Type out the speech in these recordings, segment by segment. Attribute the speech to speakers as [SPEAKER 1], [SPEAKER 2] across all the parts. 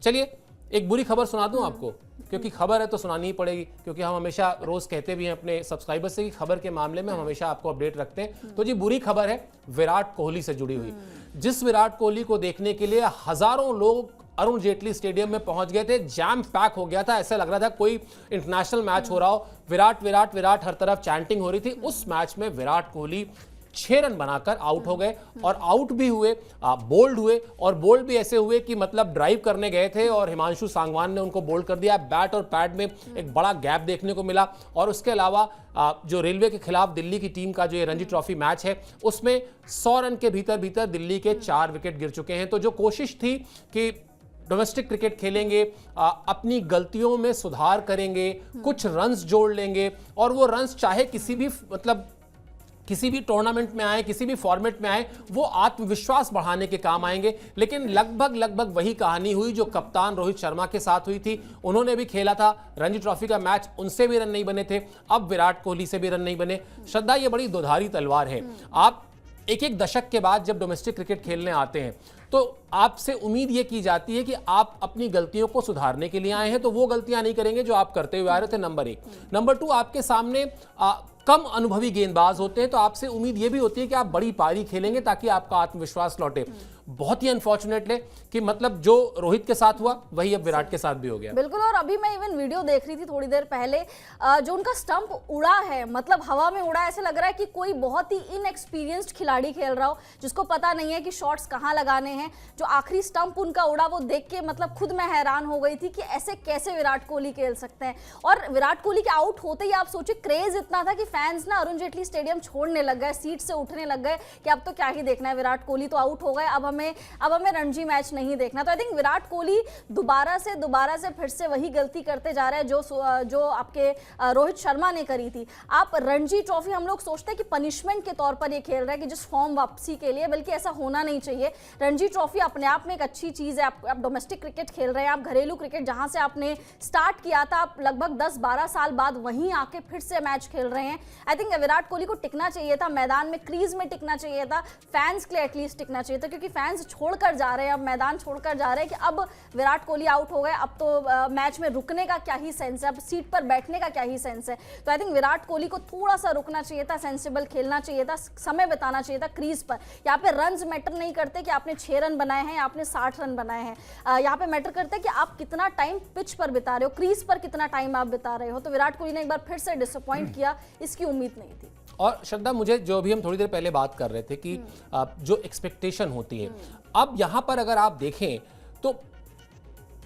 [SPEAKER 1] चलिए एक बुरी खबर सुना दूं आपको, क्योंकि खबर है तो सुनानी ही पड़ेगी, क्योंकि हम हमेशा रोज कहते भी हैं अपने सब्सक्राइबर्स से कि खबर के मामले में हम हमेशा आपको अपडेट रखते हैं। तो जी बुरी खबर है विराट कोहली से जुड़ी हुई। जिस विराट कोहली को देखने के लिए हजारों लोग अरुण जेटली स्टेडियम में पहुंच गए थे, जैम पैक हो गया था, ऐसा लग रहा था कोई इंटरनेशनल मैच हो रहा हो, विराट विराट विराट हर तरफ चैंटिंग हो रही थी। उस मैच में विराट कोहली 6 रन बनाकर आउट हो गए, और आउट भी हुए, बोल्ड हुए, और बोल्ड भी ऐसे हुए कि मतलब ड्राइव करने गए थे और हिमांशु सांगवान ने उनको बोल्ड कर दिया। बैट और पैड में एक बड़ा गैप देखने को मिला। और उसके अलावा जो रेलवे के खिलाफ दिल्ली की टीम का जो ये रणजी ट्रॉफी मैच है, उसमें 100 रन के भीतर भीतर दिल्ली के 4 विकेट गिर चुके हैं। तो जो कोशिश थी कि डोमेस्टिक क्रिकेट खेलेंगे, अपनी गलतियों में सुधार करेंगे, कुछ रन्स जोड़ लेंगे, और वो रन्स चाहे किसी भी टूर्नामेंट में आए, किसी भी फॉर्मेट में आए, वो आत्मविश्वास बढ़ाने के काम आएंगे। लेकिन लगभग वही कहानी हुई जो कप्तान रोहित शर्मा के साथ हुई थी। उन्होंने भी खेला था रणजी ट्रॉफी का मैच, उनसे भी रन नहीं बने थे, अब विराट कोहली से भी रन नहीं बने। श्रद्धा, ये बड़ी दुधारी तलवार है। आप एक दशक के बाद जब डोमेस्टिक क्रिकेट खेलने आते हैं तो आपसे उम्मीद ये की जाती है कि आप अपनी गलतियों को सुधारने के लिए आए हैं, तो वो गलतियां नहीं करेंगे जो आप करते हुए आ रहे थे, नंबर 1। नंबर 2, आपके सामने कम अनुभवी गेंदबाज होते हैं, तो आपसे उम्मीद ये भी होती है कि आप बड़ी पारी खेलेंगे ताकि आपका आत्मविश्वास लौटे। बहुत ही अनफॉर्चुनेट है कि मतलब जो रोहित के साथ हुआ वही अब विराट के साथ भी हो गया।
[SPEAKER 2] बिल्कुल। और अभी मैं इवन वीडियो देख रही थी थोड़ी देर पहले, जो उनका स्टंप उड़ा है, मतलब हवा में उड़ा, ऐसे लग रहा है कि कोई बहुत ही इनएक्सपीरियंस्ड खिलाड़ी खेल रहा हो, जिसको पता नहीं है कि शॉट्स कहाँ लगाने हैं। जो आखिरी स्टंप उनका उड़ा, वो देख के मतलब खुद मैं हैरान हो गई थी कि ऐसे कैसे विराट कोहली खेल सकते हैं। और विराट कोहली के आउट होते ही आप सोचिए, क्रेज इतना था कि फैंस ना अरुण जेटली स्टेडियम छोड़ने लग गए, सीट से उठने लग गए कि अब तो क्या ही देखना है, विराट कोहली तो आउट हो गए, अब हमें रणजी मैच नहीं देखना। तो आई थिंक विराट कोहली दोबारा से फिर से वही गलती करते जा रहे हैं जो आपके रोहित शर्मा ने करी थी। आप रणजी ट्रॉफी, हम लोग सोचते हैं कि पनिशमेंट के तौर पर ये खेल रहा है कि जिस फॉर्म वापसी के लिए, बल्कि ऐसा होना नहीं चाहिए। रणजी ट्रॉफी अपने आप में एक अच्छी चीज है। आप डोमेस्टिक क्रिकेट खेल रहे हैं, आप घरेलू क्रिकेट जहां से आपने स्टार्ट किया था, आप लगभग 10-12 साल बाद वहीं आके फिर से मैच खेल रहे हैं। आई थिंक विराट कोहली को टिकना चाहिए था, मैदान में क्रीज में टिकना चाहिए था, फैंस के लिए एटलीस्ट टिकना चाहिए था, क्योंकि फैंस छोड़कर जा रहे हैं, अब मैदान छोड़कर जा रहे हैं कि अब विराट कोहली आउट हो गए, अब तो मैच में रुकने का क्या ही सेंस है, अब सीट पर बैठने का क्या ही सेंस है। तो आई थिंक विराट कोहली को थोड़ा सा रुकना चाहिए था, सेंसिबल खेलना चाहिए था, समय बिताना चाहिए था क्रीज पर। यहाँ पे रन्स मैटर नहीं करते कि आपने 6 रन बनाए हैं या आपने 60 रन बनाए हैं, यहाँ पे मैटर करते हैं कि आप कितना टाइम पिच पर बिता रहे हो, क्रीज पर कितना टाइम आप बिता रहे हो। तो विराट कोहली ने एक बार फिर से डिसअपॉइंट किया, इसकी उम्मीद नहीं थी।
[SPEAKER 1] और श्रद्धा, मुझे जो भी हम थोड़ी देर पहले बात कर रहे थे कि जो एक्सपेक्टेशन होती है, अब यहां पर अगर आप देखें तो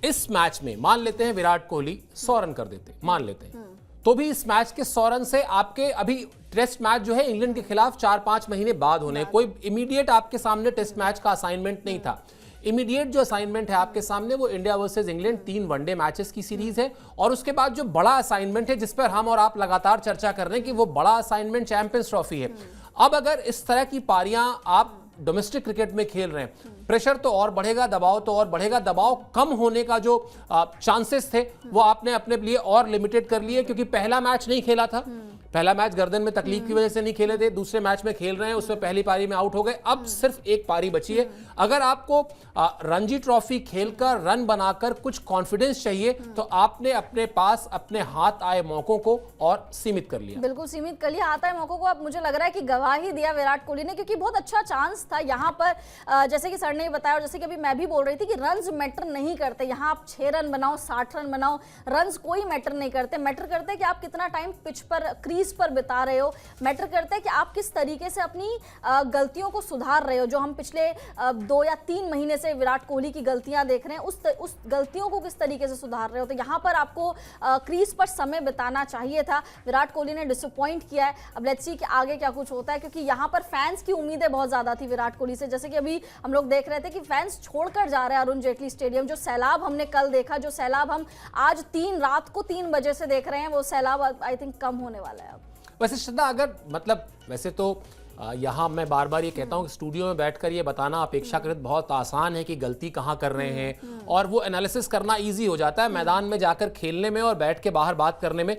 [SPEAKER 1] इस मैच में मान लेते हैं विराट कोहली 100 रन कर देते, मान लेते हैं, तो भी इस मैच के 100 रन से आपके अभी टेस्ट मैच जो है इंग्लैंड के खिलाफ 4-5 महीने बाद होने, कोई इमीडिएट आपके सामने टेस्ट मैच का असाइनमेंट नहीं था। इमीडिएट जो असाइनमेंट है आपके सामने वो India versus England 3 one day matches की सीरीज है, और उसके बाद जो बड़ा असाइनमेंट है जिस पर हम और आप लगातार चर्चा कर रहे हैं कि वो बड़ा असाइनमेंट चैंपियंस ट्रॉफी है। अब अगर इस तरह की पारियां आप डोमेस्टिक क्रिकेट में खेल रहे हैं, प्रेशर तो और बढ़ेगा, दबाव तो और बढ़ेगा। दबाव कम होने का जो चांसेस थे वो आपने अपने लिए और लिमिटेड कर लिए, क्योंकि पहला मैच नहीं खेला था, पहला मैच गर्दन में तकलीफ की वजह से नहीं खेले थे, दूसरे मैच में खेल रहे हैं, उसमें पहली पारी में आउट हो गए, अब सिर्फ एक पारी बची है। अगर आपको रणजी ट्रॉफी खेलकर रन बनाकर कुछ कॉन्फिडेंस चाहिए तो आपने अपने पास अपने हाथ आए मौकों को और सीमित कर लिया।
[SPEAKER 2] बिल्कुल सीमित कर लिया हाथ आए मौकों को। अब मुझे लग रहा है कि गवा ही दिया विराट कोहली ने, क्योंकि बहुत अच्छा चांस था यहाँ पर। जैसे कि सर ने बताया और जैसे कि अभी मैं भी बोल रही थी कि रन्स मैटर नहीं करते। यहाँ आप 6 रन बनाओ, 60 रन बनाओ, रन्स कोई मैटर नहीं करते। मैटर करते हैं कि आप कितना टाइम पिच पर, क्रीज पर बिता रहे हो। मैटर करता है कि आप किस तरीके से अपनी गलतियों को सुधार रहे हो। जो हम पिछले 2 या 3 महीने से विराट कोहली की गलतियां देख रहे हैं, उस गलतियों को किस तरीके से सुधार रहे हो। तो यहाँ पर आपको क्रीज पर समय बिताना चाहिए था। विराट कोहली ने डिसअपॉइंट किया है। अब लेट्स सी कि आगे क्या कुछ होता है, क्योंकि यहाँ पर फैंस की उम्मीदें बहुत ज्यादा थी विराट कोहली से। जैसे कि अभी हम लोग देख रहे थे कि फैंस छोड़कर जा रहे हैं अरुण जेटली स्टेडियम। जो सैलाब हमने कल देखा, जो सैलाब हम आज रात को 3 बजे से देख रहे हैं, वो सैलाब आई थिंक कम होने वाला है अब।
[SPEAKER 1] वैसे श्रद्धा, अगर मतलब वैसे तो यहाँ मैं बार बार ये कहता हूँ कि स्टूडियो में बैठकर ये बताना अपेक्षाकृत बहुत आसान है कि गलती कहाँ कर रहे हैं, और वो एनालिसिस करना ईजी हो जाता है। मैदान में जाकर खेलने में और बैठ के बाहर बात करने में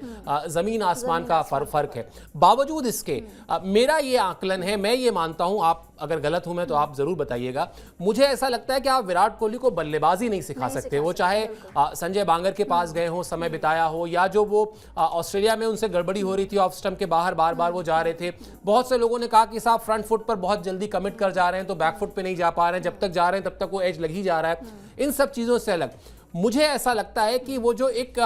[SPEAKER 1] ज़मीन आसमान का फर्क है। बावजूद इसके मेरा ये आकलन है, मैं ये मानता हूँ, आप अगर गलत हूं मैं तो आप जरूर बताइएगा, मुझे ऐसा लगता है कि आप विराट कोहली को बल्लेबाजी नहीं सिखा सकते। वो चाहे संजय बांगर के पास गए हो, समय बिताया हो, या जो वो ऑस्ट्रेलिया में उनसे गड़बड़ी हो रही थी ऑफ स्टंप के बाहर बार बार वो जा रहे थे। बहुत से लोगों ने कहा कि साहब फ्रंट फुट पर बहुत जल्दी कमिट कर जा रहे हैं तो बैक फुट पे नहीं जा पा रहे हैं, जब तक जा रहे हैं तब तक वो एज लग ही जा रहा है। इन सब चीजों से अलग मुझे ऐसा लगता है कि वो जो एक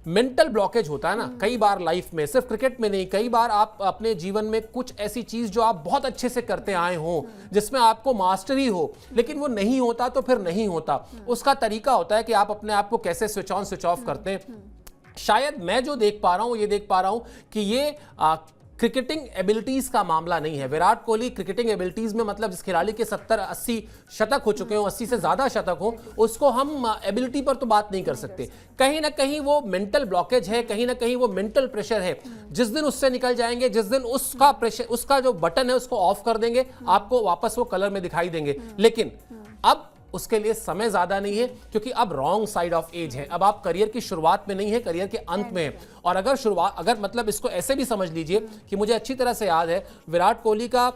[SPEAKER 1] मेंटल ब्लॉकेज होता है ना, कई बार लाइफ में, सिर्फ क्रिकेट में नहीं, कई बार आप अपने जीवन में कुछ ऐसी चीज जो आप बहुत अच्छे से करते आए हो, जिसमें आपको मास्टरी हो, लेकिन वो नहीं होता तो फिर नहीं होता। उसका तरीका होता है कि आप अपने आप को कैसे स्विच ऑन स्विच ऑफ करते हैं। शायद मैं जो देख पा रहा हूं, ये देख पा रहा हूं कि ये क्रिकेटिंग एबिलिटीज का मामला नहीं है। विराट कोहली क्रिकेटिंग एबिलिटीज में, मतलब जिस खिलाड़ी के 70-80 शतक हो चुके हो, 80 से ज्यादा शतक हो, उसको हम एबिलिटी पर तो बात नहीं कर सकते। कहीं ना कहीं वो मेंटल ब्लॉकेज है, कहीं ना कहीं वो मेंटल प्रेशर है। जिस दिन उससे निकल जाएंगे, जिस दिन उसका प्रेशर, उसका जो बटन है उसको ऑफ कर देंगे, आपको वापस वो कलर में दिखाई देंगे। लेकिन अब उसके लिए समय ज्यादा नहीं है, क्योंकि अब रॉन्ग साइड ऑफ एज है। अब आप करियर की शुरुआत में नहीं है, करियर के अंत में है। और अगर मतलब इसको ऐसे भी समझ लीजिए कि मुझे अच्छी तरह से याद है, विराट कोहली का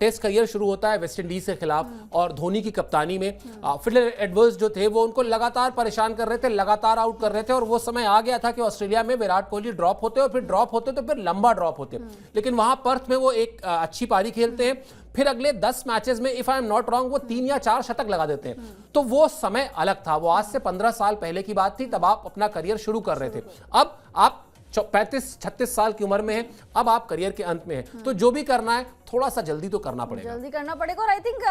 [SPEAKER 1] टेस्ट करियर शुरू होता है वेस्ट इंडीज के खिलाफ, और धोनी की कप्तानी में फिल एडवर्ड्स जो थे वो उनको लगातार परेशान कर रहे थे, लगातार आउट कर रहे थे। और वो समय आ गया था कि ऑस्ट्रेलिया में विराट कोहली ड्रॉप होते, और फिर ड्रॉप होते तो फिर लंबा ड्रॉप होते। लेकिन वहां पर्थ में वो एक अच्छी पारी खेलते हैं, फिर अगले 10 मैचेस में if I am not wrong वो 3 या 4 शतक लगा देते हैं। तो वो समय अलग था, वो आज से 15 साल पहले की बात थी, तब आप अपना करियर शुरू कर रहे थे। अब आप 35-36 साल की उम्र में है, अब आप करियर के अंत में है, तो जो भी करना है थोड़ा सा जल्दी तो करना पड़ेगा,
[SPEAKER 2] जल्दी करना पड़ेगा। और आई थिंक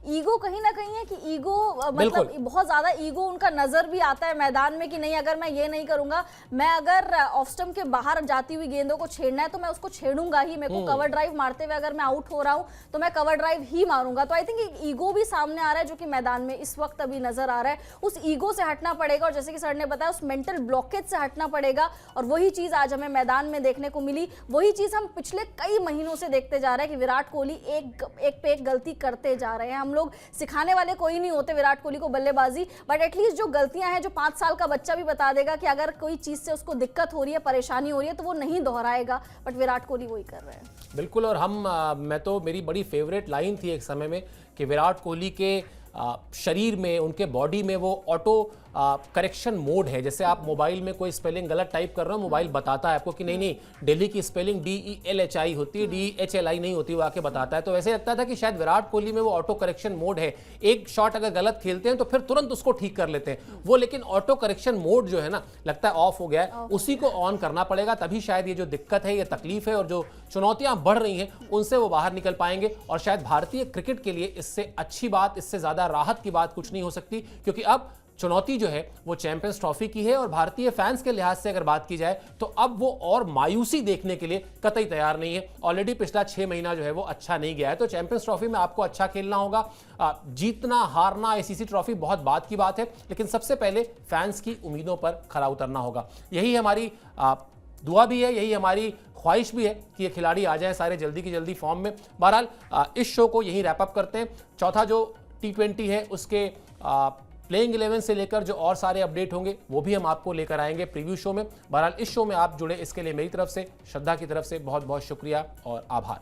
[SPEAKER 2] ईगो कहीं ना कहीं है कि ईगो मतलब बहुत ज्यादा ईगो उनका नजर भी आता है मैदान में कि नहीं, अगर मैं ये नहीं करूंगा, मैं अगर ऑफ स्टंप के बाहर जाती हुई गेंदों को छेड़ना है तो मैं उसको छेड़ूंगा ही। मेरे को कवर ड्राइव मारते हुए अगर मैं आउट हो रहा हूं तो मैं कवर ड्राइव ही मारूंगा। तो आई थिंक एक ईगो भी सामने आ रहा है जो कि मैदान में इस वक्त अभी नजर आ रहा है। उस ईगो से हटना पड़ेगा, और जैसे कि सर ने बताया उस मेंटल ब्लॉकेज से हटना पड़ेगा। और वही चीज आज हमें मैदान में देखने को मिली, वही चीज हम पिछले कई महीनों से देखते जा रहे हैं कि विराट कोहली एक पे एक गलती करते जा रहे हैं। हम लोग सिखाने वाले कोई नहीं होते विराट कोहली को बल्लेबाजी, बट एटलीस्ट जो गलतियां हैं, जो 5 साल का बच्चा भी बता देगा कि अगर कोई चीज से उसको दिक्कत हो रही है, परेशानी हो रही है, तो वो नहीं दोहराएगा। बट विराट कोहली वही कर रहे हैं।
[SPEAKER 1] बिल्कुल। और मैं तो, मेरी बड़ी फेवरेट लाइन थी एक समय में कि विराट कोहली के शरीर में, उनके बॉडी में वो ऑटो करेक्शन मोड है। जैसे आप मोबाइल में कोई स्पेलिंग गलत टाइप कर रहे हो, मोबाइल बताता है आपको कि नहीं नहीं, दिल्ली की स्पेलिंग DELHI होती है, DHLI नहीं होती, वो आके बताता है। तो वैसे लगता था कि शायद विराट कोहली में वो ऑटो करेक्शन मोड है। एक शॉट अगर गलत खेलते हैं तो फिर तुरंत उसको ठीक कर लेते हैं वो, लेकिन ऑटो करेक्शन मोड जो है ना, लगता है ऑफ हो गया है, उसी को ऑन करना पड़ेगा। तभी शायद ये जो दिक्कत है, ये तकलीफ है और जो चुनौतियां बढ़ रही हैं, उनसे वो बाहर निकल पाएंगे। और शायद भारतीय क्रिकेट के लिए इससे अच्छी बात, इससे ज्यादा राहत की बात कुछ नहीं हो सकती, क्योंकि अब चुनौती जो है वो चैंपियंस ट्रॉफी की है। और भारतीय फैंस के लिहाज से अगर बात की जाए तो अब वो और मायूसी देखने के लिए कतई तैयार नहीं है। ऑलरेडी पिछला 6 महीना जो है वो अच्छा नहीं गया है, तो चैंपियंस ट्रॉफी में आपको अच्छा खेलना होगा। जीतना हारना ICC ट्रॉफी बहुत बात की बात है, लेकिन सबसे पहले फैंस की उम्मीदों पर खरा उतरना होगा। यही हमारी दुआ भी है, यही हमारी ख्वाहिश भी है कि ये खिलाड़ी आ जाए सारे जल्दी की जल्दी फॉर्म में। बहरहाल इस शो को यहीं रैप अप करते हैं। चौथा जो T20 है उसके प्लेइंग 11 से लेकर जो और सारे अपडेट होंगे वो भी हम आपको लेकर आएंगे प्रीव्यू शो में। बहरहाल इस शो में आप जुड़े इसके लिए मेरी तरफ से, श्रद्धा की तरफ से बहुत बहुत शुक्रिया और आभार।